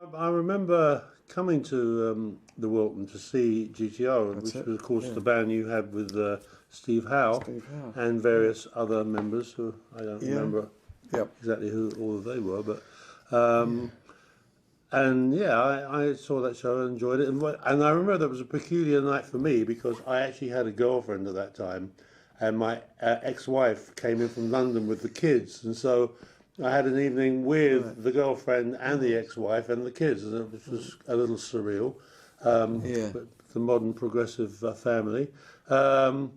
I remember coming to the Wilton to see GTO, That's which it. was, of course, Yeah. the band you had with Steve Howe Steve Howe. and various other members who I don't Yeah. remember Yep. exactly who all of they were, but Yeah. and yeah, I saw that show and enjoyed it, and I remember that was a peculiar night for me because I actually had a girlfriend at that time, and my ex-wife came in from London with the kids, and so I had an evening Right. with the girlfriend and the ex-wife and the kids, which was a little surreal. Yeah. But the modern progressive family, um,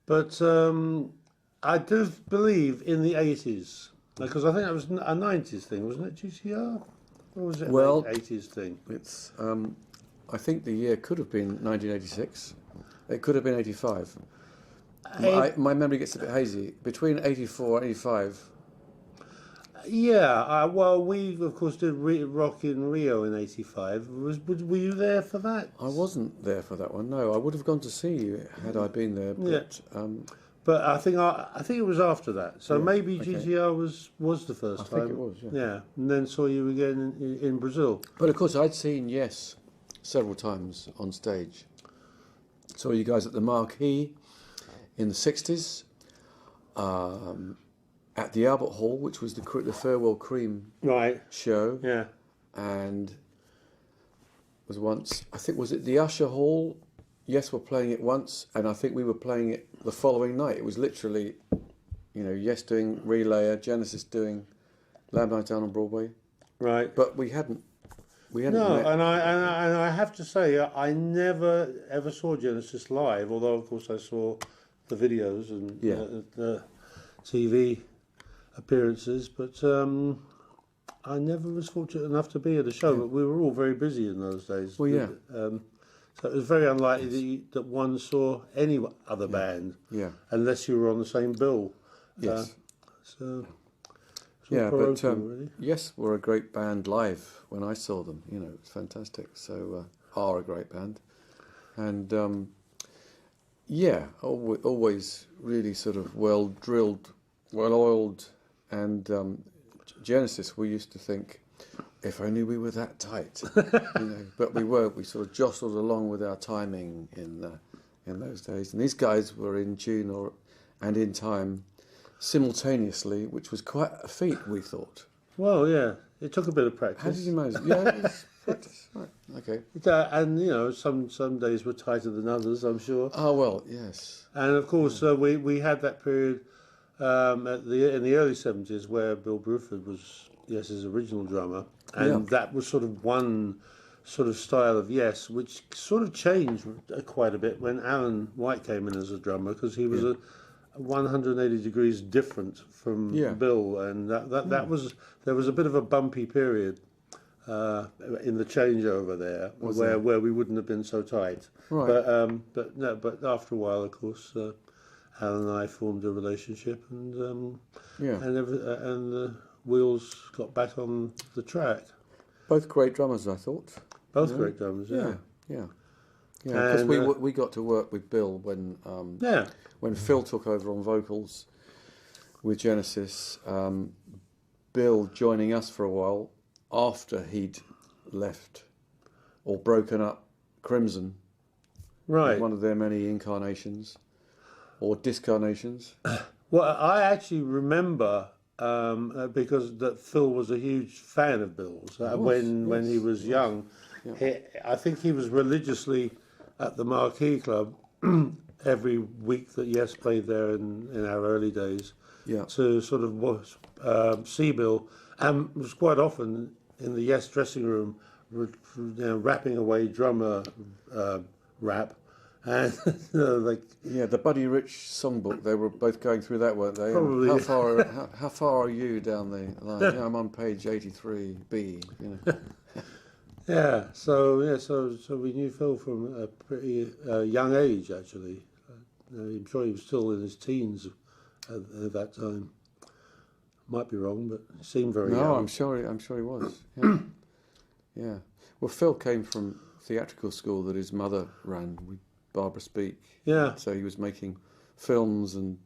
but I do believe in the 80s because I think that was a 90s thing, wasn't it? GTR, or was it an Well, 80s thing? it's. I think the year could have been 1986. It could have been 85. My memory gets a bit hazy. Between 84 and 85. Yeah, well, we of course did Rock in Rio in '85. Were you there for that? I wasn't there for that one. No, I would have gone to see you had I been there. Yeah, But but I think it was after that. So yeah, maybe okay. GTR was the first I time. think it was. Yeah. Yeah, and then saw you again in Brazil. But of course, I'd seen Yes several times on stage. Saw you guys at the Marquee in the 60s, at the Albert Hall, which was the Farewell Cream Right. show, Yeah. and was once, I think, was it the Usher Hall? Yes, we're playing it once, and I think we were playing it the following night. It was literally, Yes doing Relayer, Genesis doing Lamb Night Down on Broadway, Right. but we hadn't No, met. and I have to say I never ever saw Genesis live. Although of course I saw the videos and Yeah. the TV appearances, but I never was fortunate enough to be at a show. Yeah. But we were all very busy in those days. Well, yeah. So it was very unlikely that one saw any other band Yeah. unless you were on the same bill. Yes. So it's all Yeah, but parochial, really. Yes, were a great band live when I saw them. It's fantastic. So are a great band, and always really sort of well drilled, well oiled, and Genesis. We used to think, if only we were that tight, But we were. We sort of jostled along with our timing in those days, and these guys were in tune and in time simultaneously, which was quite a feat, we thought. Well, yeah, it took a bit of practice. How did you manage? Yeah, it was practice. Right. Okay. And some days were tighter than others, I'm sure. Oh well, yes. And of course, we had that period in the early '70s where Bill Bruford was Yes's original drummer, and that was sort of one sort of style of Yes, which sort of changed quite a bit when Alan White came in as a drummer because he was a 180 degrees different from Bill, and that was there was a bit of a bumpy period in the changeover there, where we wouldn't have been so tight. Right. But after a while, of course, Alan and I formed a relationship, and the wheels got back on the track. Both great drummers, I thought. Both great drummers. Yeah. Because we got to work with Bill when Phil took over on vocals with Genesis. Bill joining us for a while after he'd left or broken up Crimson, Right. one of their many incarnations or discarnations. Well, I actually remember because that Phil was a huge fan of Bill's when he was young. Yeah. I think he was religiously at the Marquee Club every week that Yes played there in our early days to sort of see Bill, and was quite often in the Yes dressing room, rapping away drummer rap. And the Buddy Rich songbook, they were both going through that, weren't they? Probably. How far are you down the line? I'm on page 83B. So we knew Phil from a pretty young age, actually. I'm sure he was still in his teens at that time. Might be wrong, but he seemed very young. No, I'm sure he was. Yeah. Yeah. Well, Phil came from theatrical school that his mother ran with Barbara Speake. Yeah. So he was making films and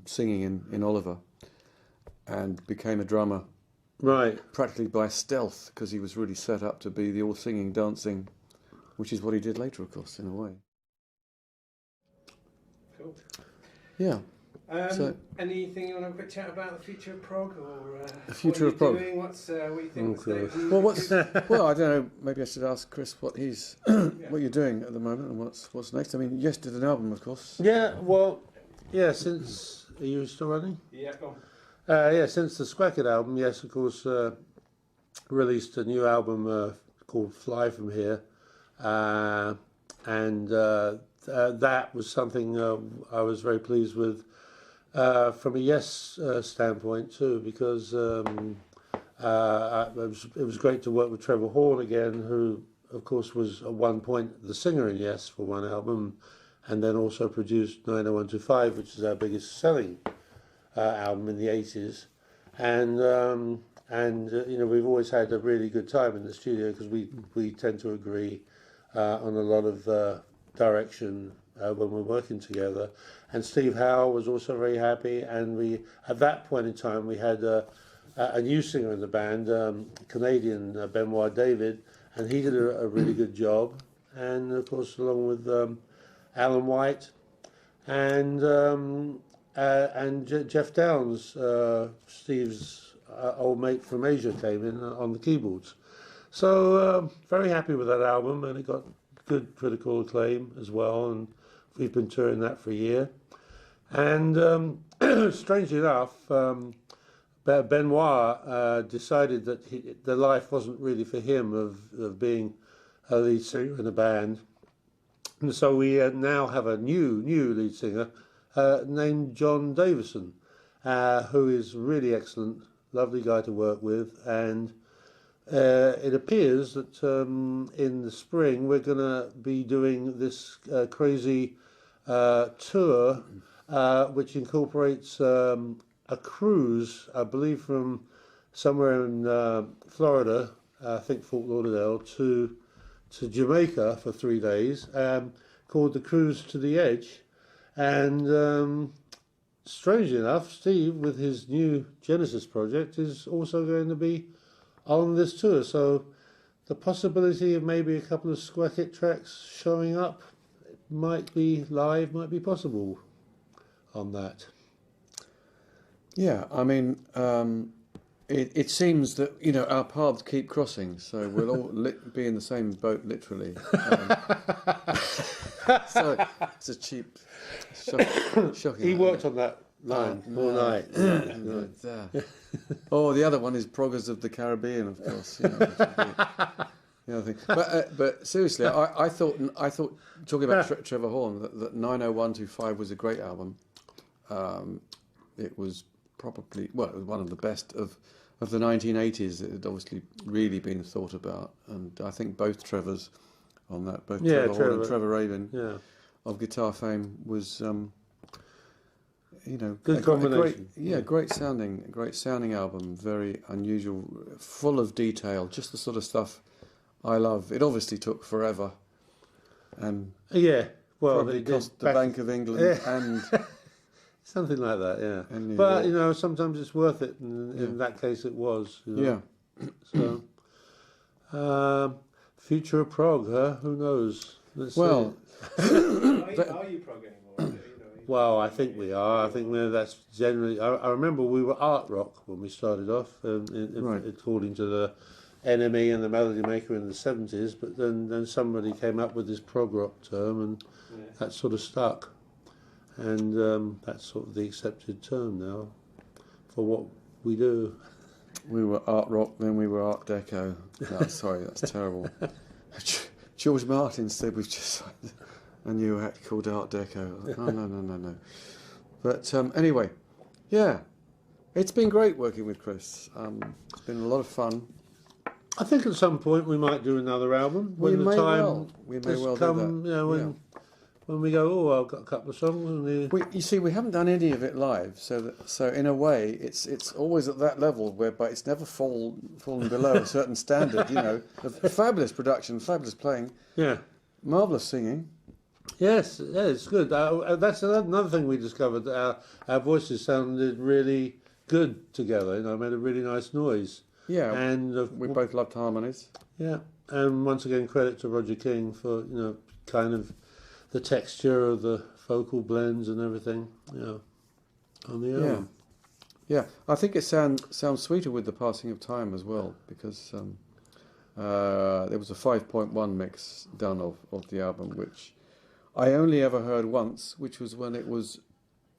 singing in Oliver, and became a drummer Right. practically by stealth, because he was really set up to be the all singing, dancing, which is what he did later, of course, in a way. Cool. Yeah. So, anything you want to have a quick chat about the future of prog, or the future what of prog? doing? What you think? Well, I don't know. Maybe I should ask Chris what he's, what you're doing at the moment, and what's next. I mean, yes, did an album, of course. Yeah. Well, yeah. Since are you still running? Yeah, go on. Yeah. Since the Squire album, yes, of course, released a new album called Fly From Here, and that was something I was very pleased with. From a Yes standpoint too, because it was great to work with Trevor Horn again, who of course was at one point the singer in Yes for one album, and then also produced 90125, which is our biggest selling album in the 80s, and you know, we've always had a really good time in the studio because we tend to agree on a lot of direction when we're working together. And Steve Howe was also very happy, and we at that point in time we had a new singer in the band, Canadian Benoit David, and he did a really good job, and of course along with Alan White and Jeff Downs, Steve's old mate from Asia, came in on the keyboards. So very happy with that album, and it got good critical acclaim as well, and we've been touring that for a year. And strangely enough, Benoit decided that the life wasn't really for him of being a lead singer in a band. And so we now have a new lead singer named John Davison, who is really excellent, lovely guy to work with. And it appears that in the spring we're going to be doing this crazy tour, which incorporates a cruise, I believe, from somewhere in Florida, I think Fort Lauderdale, to Jamaica for 3 days, called the Cruise to the Edge. And strangely enough, Steve, with his new Genesis project, is also going to be on this tour. So the possibility of maybe a couple of Squire tracks showing up might be live, might be possible on that. Yeah, I mean, it seems that, you know, our paths keep crossing, so we'll all be in the same boat, literally. So it's a cheap, shocking. He worked on that line all night. Oh, the other one is Proggers of the Caribbean, of course. You know, the other thing. But seriously, I thought talking about Trevor Horn, that 90125 was a great album. It was probably, well, it was one of the best of the 1980s. It had obviously really been thought about, and I think both Trevors on that, both Trevor Horn and Trevor Rabin of guitar fame was, you know, good combination. Great sounding album, very unusual, full of detail, just the sort of stuff I love. It obviously took forever, and probably cost the Bank of England and. Something like that, yeah. But, you know, sometimes it's worth it, and in that case it was. You know? So, future of prog, huh? Who knows? Let's see. Are you prog anymore? Well, I think we are. I think that's generally... I remember we were art rock when we started off, according to the NME and the Melody Maker in the 70s, but then somebody came up with this prog rock term, and that sort of stuck. And that's sort of the accepted term now for what we do. We were art rock, then we were art deco. No, sorry, that's terrible. George Martin said we've just signed a new act called Art Deco. No. But anyway, yeah, it's been great working with Chris. It's been a lot of fun. I think at some point we might do another album We may well come, do that. You know, when we go, I've got a couple of songs. And you see, we haven't done any of it live, so in a way, it's always at that level whereby it's never fallen below a certain standard. You know, fabulous production, fabulous playing, marvelous singing. Yes, it's good. That's another thing we discovered. Our voices sounded really good together. You know, made a really nice noise. Yeah, and we both loved harmonies. yeah, and once again credit to Roger King for kind of the texture of the vocal blends and everything, on the album. Yeah, I think it sounds sweeter with the passing of time as well, because there was a 5.1 mix done of the album, which I only ever heard once, which was when it was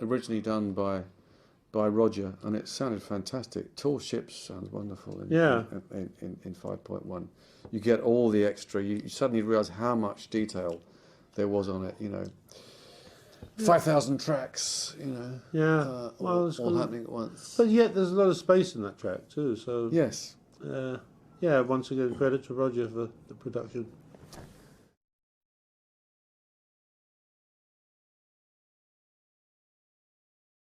originally done by Roger, and it sounded fantastic. Tall Ships sounds wonderful in 5.1. You get all the extra. You suddenly realise how much detail there was on it. 5,000 tracks. All happening at once. But yet there's a lot of space in that track too. So yes. Once again credit to Roger for the production.